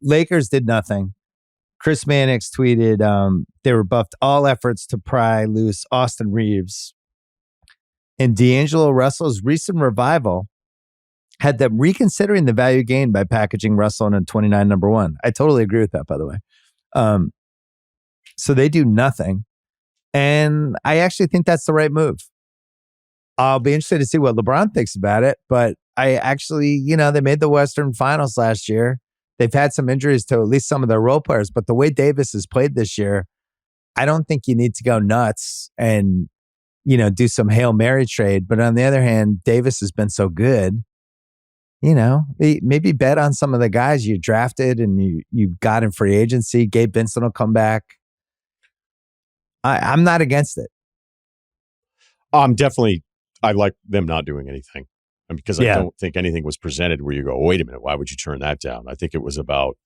Lakers did nothing. Chris Mannix tweeted they rebuffed all efforts to pry loose Austin Reeves. And D'Angelo Russell's recent revival had them reconsidering the value gained by packaging Russell in a 29 number one. I totally agree with that, by the way. So they do nothing. And I actually think that's the right move. I'll be interested to see what LeBron thinks about it. But I actually, they made the Western Finals last year. They've had some injuries to at least some of their role players. But the way Davis has played this year, I don't think you need to go nuts and, do some Hail Mary trade. But on the other hand, Davis has been so good. Maybe bet on some of the guys you drafted and you got in free agency. Gabe Vincent will come back. I'm not against it. I like them not doing anything. Because I don't think anything was presented where you go, wait a minute, why would you turn that down? I think it was about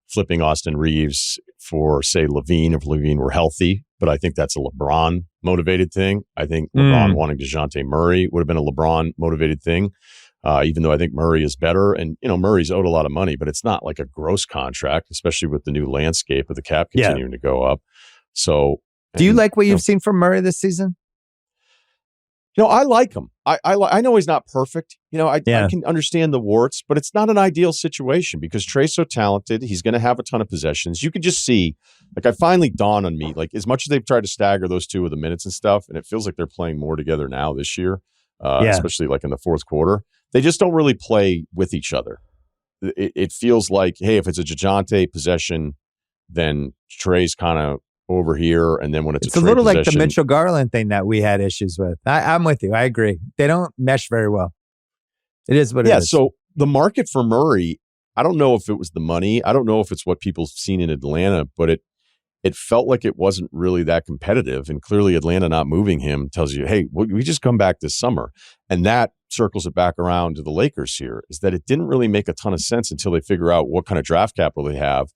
flipping Austin Reeves for, say, LaVine, if LaVine were healthy. But I think that's a LeBron-motivated thing. I think LeBron wanting DeJounte Murray would have been a LeBron-motivated thing. Even though I think Murray is better. And, Murray's owed a lot of money, but it's not like a gross contract, especially with the new landscape of the cap continuing to go up. So, do you like what you've seen from Murray this season? I like him. I know he's not perfect. I can understand the warts, but it's not an ideal situation because Trey's so talented. He's going to have a ton of possessions. You can just see, I finally dawned on me, as much as they've tried to stagger those two with the minutes and stuff, and it feels like they're playing more together now this year, especially in the fourth quarter. They just don't really play with each other. It feels like, hey, if it's a DeJounte possession, then Trey's kind of over here, and then when it's a little possession, like the Mitchell Garland thing that we had issues with. I'm with you. I agree. They don't mesh very well. It is what it is. Yeah, so the market for Murray, I don't know if it was the money. I don't know if it's what people have seen in Atlanta, but it felt like it wasn't really that competitive. And clearly Atlanta not moving him tells you, hey, we just come back this summer. And that circles it back around to the Lakers here, is that it didn't really make a ton of sense until they figure out what kind of draft capital they have,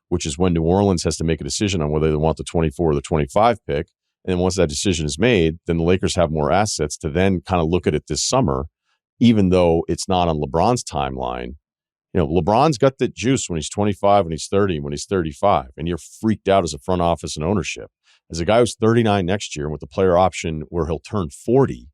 which is when New Orleans has to make a decision on whether they want the 24 or the 25 pick. And then once that decision is made, then the Lakers have more assets to then kind of look at it this summer, even though it's not on LeBron's timeline. LeBron's got the juice when he's 25, when he's 30, when he's 35, and you're freaked out as a front office and ownership. As a guy who's 39 next year and with the player option where he'll turn 40,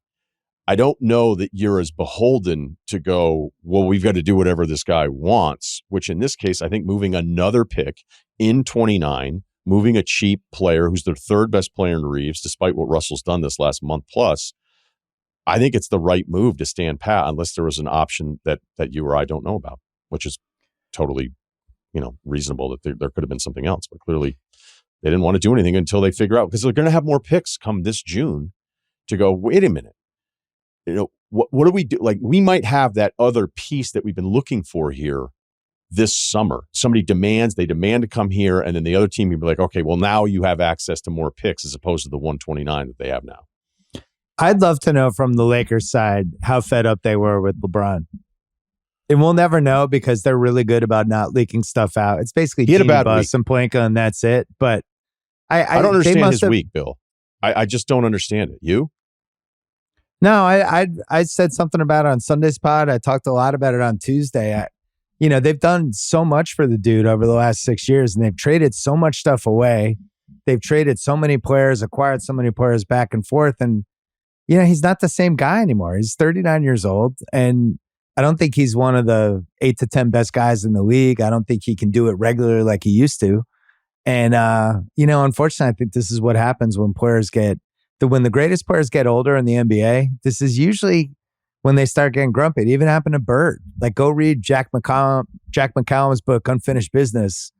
I don't know that you're as beholden to go, well, we've got to do whatever this guy wants, which in this case, I think moving another pick in 29, moving a cheap player who's their third best player in Reeves, despite what Russell's done this last month plus, I think it's the right move to stand pat unless there was an option that you or I don't know about, which is totally, reasonable that there could have been something else. But clearly they didn't want to do anything until they figure out, because they're going to have more picks come this June to go, wait a minute. What do we do? We might have that other piece that we've been looking for here this summer. Somebody they demand to come here, and then the other team will be like, okay, well, now you have access to more picks as opposed to the 129 that they have now. I'd love to know from the Lakers side how fed up they were with LeBron. And we'll never know because they're really good about not leaking stuff out. It's basically Genie Bus and Planka, and that's it. But I don't understand his week, Bill. I just don't understand it. You? No, I said something about it on Sunday's pod. I talked a lot about it on Tuesday. They've done so much for the dude over the last 6 years, and they've traded so much stuff away. They've traded so many players, acquired so many players back and forth. And, he's not the same guy anymore. He's 39 years old, and I don't think he's one of the 8 to 10 best guys in the league. I don't think he can do it regularly like he used to. And, unfortunately, I think this is what happens when when the greatest players get older in the NBA. This is usually when they start getting grumpy. It even happened to Bird. Go read Jack McCallum's book, Unfinished Business.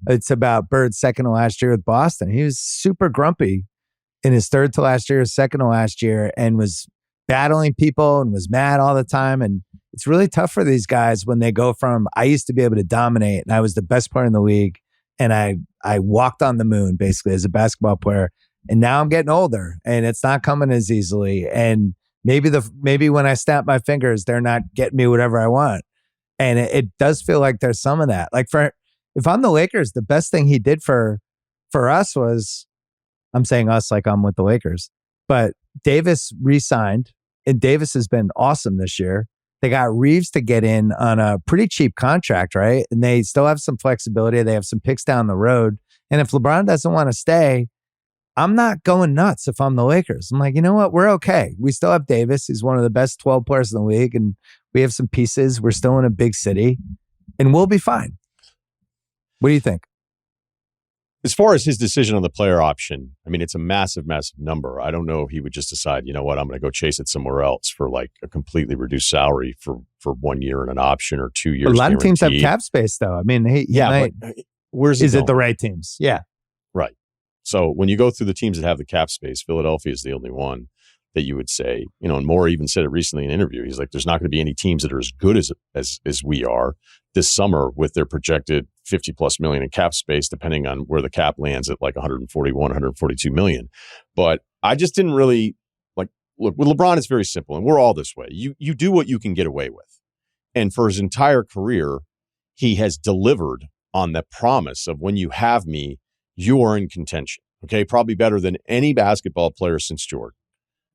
It's about Bird's second to last year with Boston. He was super grumpy in his third to last year, second to last year, and was battling people and was mad all the time. And it's really tough for these guys when they go from, I used to be able to dominate and I was the best player in the league, and I walked on the moon basically as a basketball player. And now I'm getting older and it's not coming as easily. And maybe when I snap my fingers, they're not getting me whatever I want. And it does feel like there's some of that. If I'm the Lakers, the best thing he did for us was, I'm saying us like I'm with the Lakers, but Davis re-signed, and Davis has been awesome this year. They got Reeves to get in on a pretty cheap contract, right? And they still have some flexibility. They have some picks down the road. And if LeBron doesn't want to stay, I'm not going nuts if I'm the Lakers. I'm like, you know what? We're okay. We still have Davis. He's one of the best 12 players in the league. And we have some pieces. We're still in a big city. And we'll be fine. What do you think? As far as his decision on the player option, I mean, it's a massive, massive number. I don't know if he would just decide, you know what, I'm going to go chase it somewhere else for like a completely reduced salary for 1 year and an option or 2 years. A lot guaranteed. of teams have cap space, though. I mean, but where's is it the right teams? Yeah. Right. So when you go through the teams that have the cap space, Philadelphia is the only one that you would say, you know, and Moore even said it recently in an interview. He's like, there's not going to be any teams that are as good as we are this summer with their projected 50 plus million in cap space, depending on where the cap lands at like 141, 142 million. But I just didn't really look, with LeBron, it's very simple. And we're all this way. You do what you can get away with. And for his entire career, he has delivered on the promise of when you have me, you are in contention. Okay. Probably better than any basketball player since Jordan.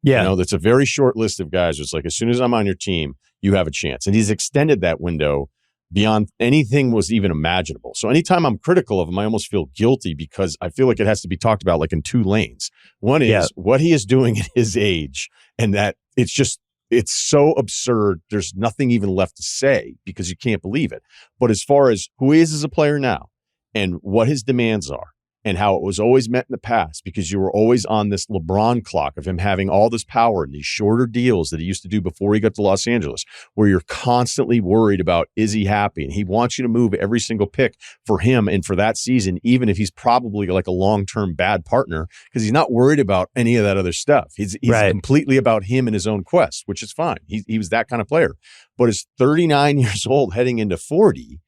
Yeah. You know, that's a very short list of guys. It's like, as soon as I'm on your team, you have a chance. And he's extended that window beyond anything was even imaginable. So anytime I'm critical of him, I almost feel guilty because I feel like it has to be talked about like in two lanes. One is what he is doing at his age, and that it's so absurd. There's nothing even left to say because you can't believe it. But as far as who he is as a player now and what his demands are, and how it was always met in the past, because you were always on this LeBron clock of him having all this power and these shorter deals that he used to do before he got to Los Angeles, where you're constantly worried about, is he happy? And he wants you to move every single pick for him and for that season, even if he's probably like a long-term bad partner, because he's not worried about any of that other stuff. He's right. Completely about him and his own quest, which is fine. He was that kind of player. But is 39 years old heading into 40.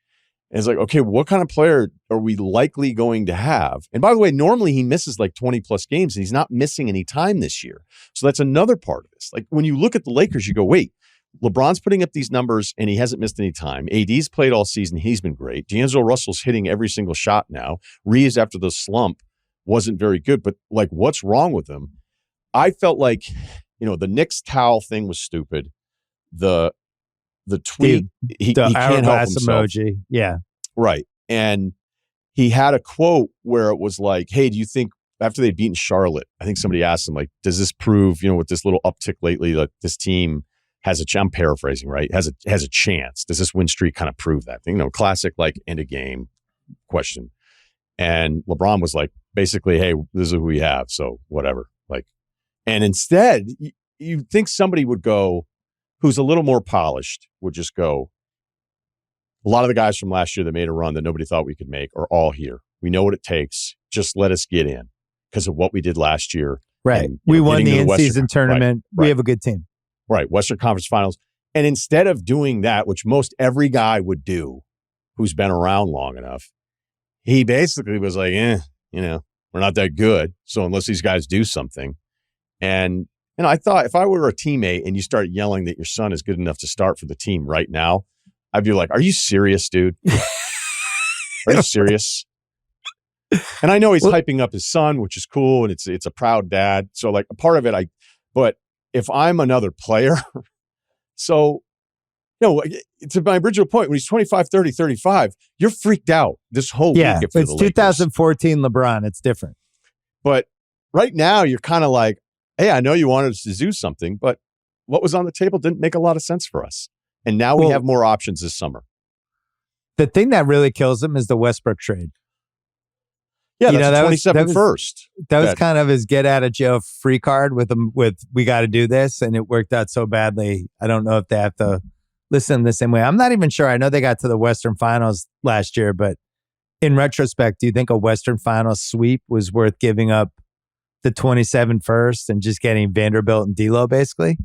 And it's like, okay, what kind of player are we likely going to have? And by the way, normally he misses like 20 plus games and he's not missing any time this year. So that's another part of this. Like when you look at the Lakers, you go, wait, LeBron's putting up these numbers and he hasn't missed any time. AD's played all season. He's been great. D'Angelo Russell's hitting every single shot now. Reeves, after the slump, wasn't very good, but like, what's wrong with him? I felt like, you know, the Knicks towel thing was stupid. The tweet, he can't help himself. Emoji. Yeah. Right. And he had a quote where it was like, hey, do you think after they'd beaten Charlotte, I think somebody asked him, like, does this prove, you know, with this little uptick lately, that this team has a chance? I'm paraphrasing, right? Has a chance. Does this win streak kind of prove that? You know, classic, like, end of game question. And LeBron was like, basically, hey, this is who we have. So whatever. Like, and instead, you'd think somebody would go, who's a little more polished, would just go, a lot of the guys from last year that made a run that nobody thought we could make are all here. We know what it takes. Just let us get in because of what we did last year. Right. And, we won the in-season tournament. Right. We have a good team. Right. Western Conference Finals. And instead of doing that, which most every guy would do who's been around long enough, he basically was like, you know, we're not that good. So unless these guys do something. And, you know, I thought if I were a teammate and you start yelling that your son is good enough to start for the team right now, I'd be like, are you serious, dude? Are you serious? And I know he's hyping up his son, which is cool. And it's a proud dad. So like a part of it, but if I'm another player, so, you know, to my original point, when he's 25, 30, 35, you're freaked out this whole week. It's 2014 LeBron. It's different. But right now you're kind of like, hey, I know you wanted us to do something, but what was on the table didn't make a lot of sense for us. And now we have more options this summer. The thing that really kills him is the Westbrook trade. Yeah, that's 27 first. That was kind of his get out of jail free card with him. With we got to do this, and it worked out so badly. I don't know if they have to listen the same way. I'm not even sure. I know they got to the Western Finals last year, but in retrospect, do you think a Western Finals sweep was worth giving up the 27 first and just getting Vanderbilt and D'Lo basically?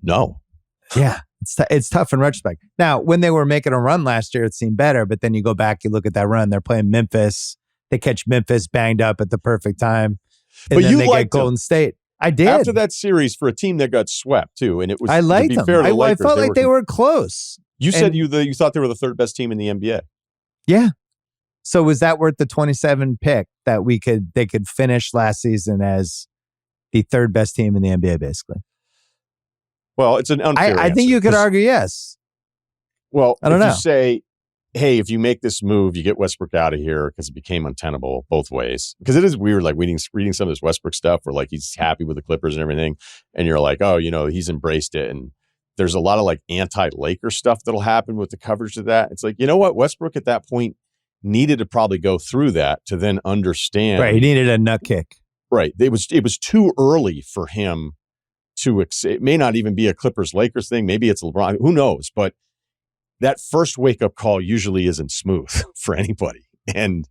No. Yeah. It's tough in retrospect. Now, when they were making a run last year, it seemed better. But then you go back, you look at that run. They're playing Memphis. They catch Memphis banged up at the perfect time. And then they get Golden State. I did. After that series for a team that got swept, too. And it was, I liked them. I felt like they were close. You said you thought they were the third best team in the NBA. Yeah. So was that worth the 27 pick that they could finish last season as the third best team in the NBA, basically? Well, it's an unfair I think answer, you could 'cause- argue yes. Well, I don't if know. you say, hey, if you make this move, you get Westbrook out of here because it became untenable both ways. Because it is weird, like reading some of this Westbrook stuff where like he's happy with the Clippers and everything. And you're like, oh, he's embraced it. And there's a lot of like anti-Laker stuff that'll happen with the coverage of that. It's like, you know what? Westbrook at that point needed to probably go through that to then understand. Right. He needed a nut kick. Right. It was too early for him to, it may not even be a Clippers-Lakers thing. Maybe it's LeBron. Who knows? But that first wake-up call usually isn't smooth for anybody. And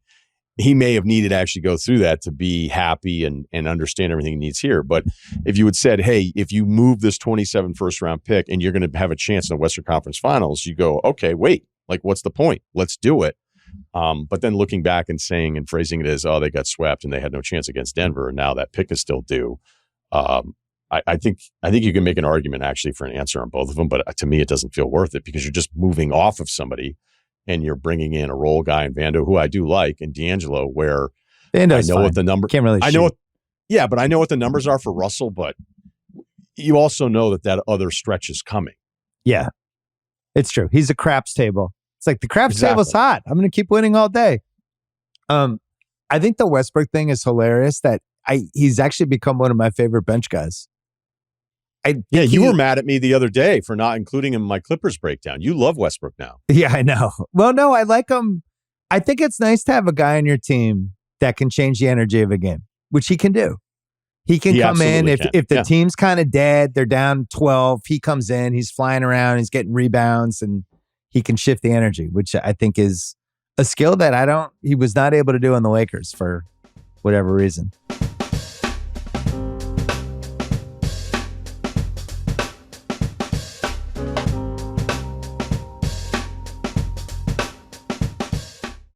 he may have needed to actually go through that to be happy and understand everything he needs here. But if you had said, hey, if you move this 27 first-round pick and you're going to have a chance in the Western Conference Finals, you go, okay, wait, like what's the point? Let's do it. But then looking back and saying and phrasing it as, oh, they got swept and they had no chance against Denver, and now that pick is still due. I think you can make an argument actually for an answer on both of them, but to me, it doesn't feel worth it because you're just moving off of somebody and you're bringing in a role guy in Vando, who I do like, and D'Angelo, where Vando's I know fine. what the number. Can't really. I know what, but I know what the numbers are for Russell, but you also know that other stretch is coming. Yeah, it's true. He's a craps table. It's like the craps Exactly. table's hot. I'm going to keep winning all day. I think the Westbrook thing is hilarious. That he's actually become one of my favorite bench guys. You were mad at me the other day for not including him in my Clippers breakdown. You love Westbrook now. Yeah, I know. Well, no, I like him. I think it's nice to have a guy on your team that can change the energy of a game, which he can do. He can come in if the team's kind of dead, they're down 12. He comes in, he's flying around, he's getting rebounds, and he can shift the energy, which I think is a skill that he was not able to do on the Lakers for whatever reason.